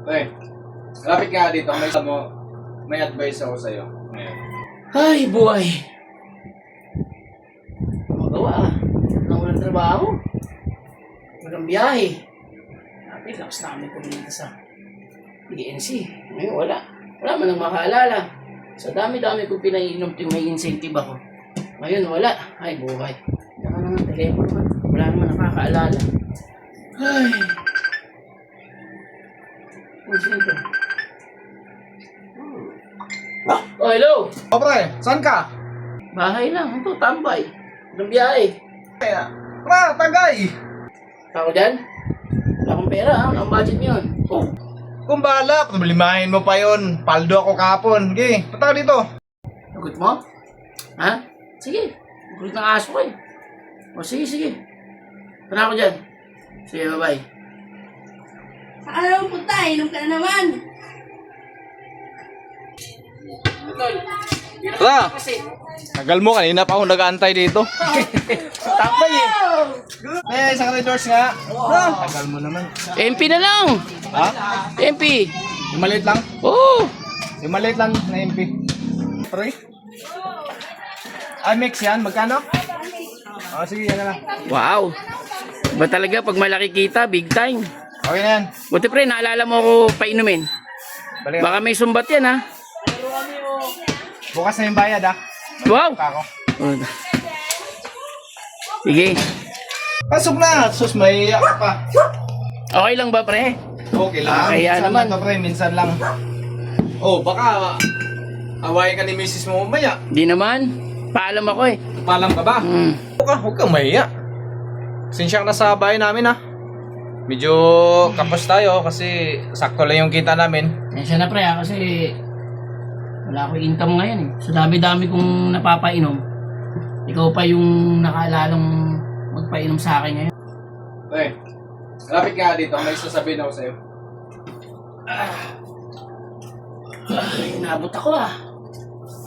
Pre, lapit nga dito. May advice ako sa'yo. Ngayon. Ay, buhay. Magawa. Walang trabaho. Walang biyahe. Sabi, lakas namin kumita sa PNC. Ngayon, wala. Wala man lang makaalala. Sa dami-dami kong pinainom yung may incentive ako. Ngayon, wala. Ay, buhay. Saka na ng telepono. Wala naman nakakaalala. Ay. Ano siya ito? Oh, hello! O pre, saan ka? Bahay lang. Ito, tambay. Walang biyahe. Pra, tagay! Ako dyan? Wala akong pera, ha? Wala akong budget mo yun. Oh, Kung bahala, problemahin mo pa yon. Paldo ako kahapon. Sige, punta ka dito. lagot mo? Ha? Sige. Gulit ng aso ko eh. O, sige. Tara ako dyan. Sige, bye-bye. Saan na naman punta? Inom ka na naman. Tol, Tara! kasi. Tagal mo, kanina pa ako nag-aantay dito. Tambay eh. Eh, sa corridors nga. Tagal mo naman. MP na lang. Ha? MP. Yung maliit lang? Oo. Yung maliit lang na MP. Pre? Ah, mix yan. Magkano? Oh, sige, yan na lang. Wow. Ba talaga pag malaki kita, big time. Okay na yan. Buti pre, naalala mo ako painumin. Balik Baka may sumbat yan ha. Bukas na yung bayad ah. Wow. Ako. Sige. Pasok na! Sus, may iyak ka pa. Okay lang ba pre? Okay lang. Kaya minsan naman. lang to, pre. Minsan lang. Oh, baka awayin ka ni misis mo mamaya. Di naman. Paalam ako eh. Palam ka ba? Huwag kang mahiya. Sinsya ka na sa bahay namin ha. Medyo kapos tayo kasi sakto lang yung kita namin. Kaya na pre kasi wala akong income ngayon eh. So dami-dami kong napapainom. Ikaw pa yung nakaalalang magpainom sa akin ngayon. Pre, lapit ka dito. May sasabihin ako sa'yo. Inabot ako ah.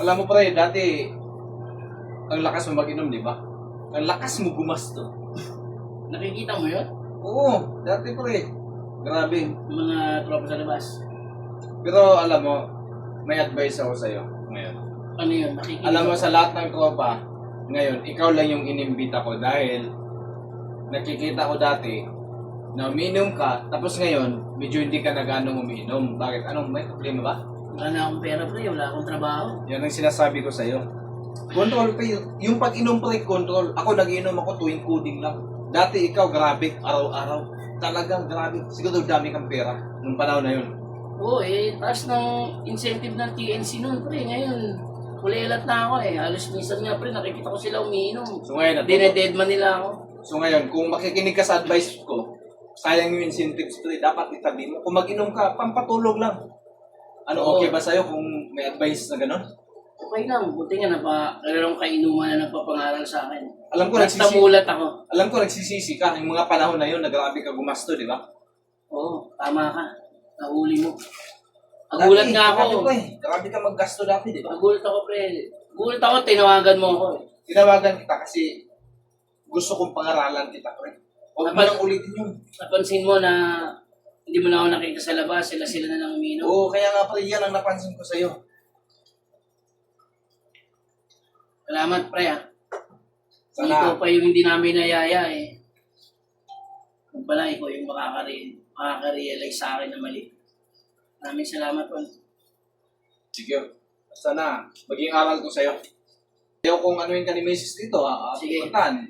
Alam mo pre, dati ang lakas mo mag-inom, di ba? Ang lakas mo gumasto. Nakikita mo yun? Oo, dati pre. Grabe. Yung mga tropa sa labas. Pero alam mo, may advice ako sa'yo ngayon. Ano yun? Nakikita Alam mo sa lahat ng tropa, ngayon, ikaw lang yung inimbita ko dahil nakikita ko dati na umiinom ka, tapos ngayon, medyo hindi ka na gano'ng umiinom. Bakit? Anong may problema ba? Wala na akong pera pre, wala akong trabaho. Yan ang sinasabi ko sa'yo. Control kayo. Yung pag-inom pre, control. Ako nag-inom ako tuwing coding lang. Dati ikaw, grabe, araw-araw. Talagang grabe. Siguro dami kang pera nung panahon na yun. Oo eh, taas ng incentive ng TNC noon pre. Ngayon, kulilat na ako eh. Halos minsan nga pre, nakikita ko sila umiinom. So ngayon, Dinededman nila ako. So ngayon, kung makikinig ka sa advice ko, sayang yung incentives pre, dapat itabi mo. Kung mag-inom ka, pampatulog lang. Ano, Oo. okay ba sa'yo kung may advice na gano'n? Okay lang, buti nga mayroong kainuman na nagpapangaral sa akin. Alam ko, Namulat ako. alam ko nagsisisi ka. Yung mga panahon na yun, nagrabe ka gumasto, di ba? Oo, tama ka. Nahuli mo. Nagulat nga ako. Grabe ka maggasto dati, di ba? Nagulat ako, pre. Nagulat ako, tinawagan mo ako. Tinawagan kita kasi gusto kong pangaralan kita, pre. Huwag mo nang ulitin yun. Napansin mo na hindi mo na ako nakita sa labas, sila na lang uminom. Oo, kaya nga pre, yan ang napansin ko sa'yo. Salamat, pre, ah. Sana. Ikaw pa yung hindi namin nayaya, eh. Kung pala, ikaw yung makaka-realize sa akin na mali. Maraming salamat, Juan. Sige, basta na, maging aral ko sa'yo. Ayaw kung ano yung ka ni Mrs. dito, Sige. puntahan.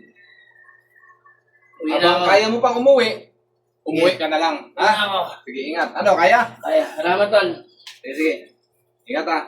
Uwi na Habang ako. kaya mo pang umuwi ka na lang. Uwi na ako. Sige, ingat. Ano, kaya? Kaya, salamat, Juan. Sige. Ingat ha.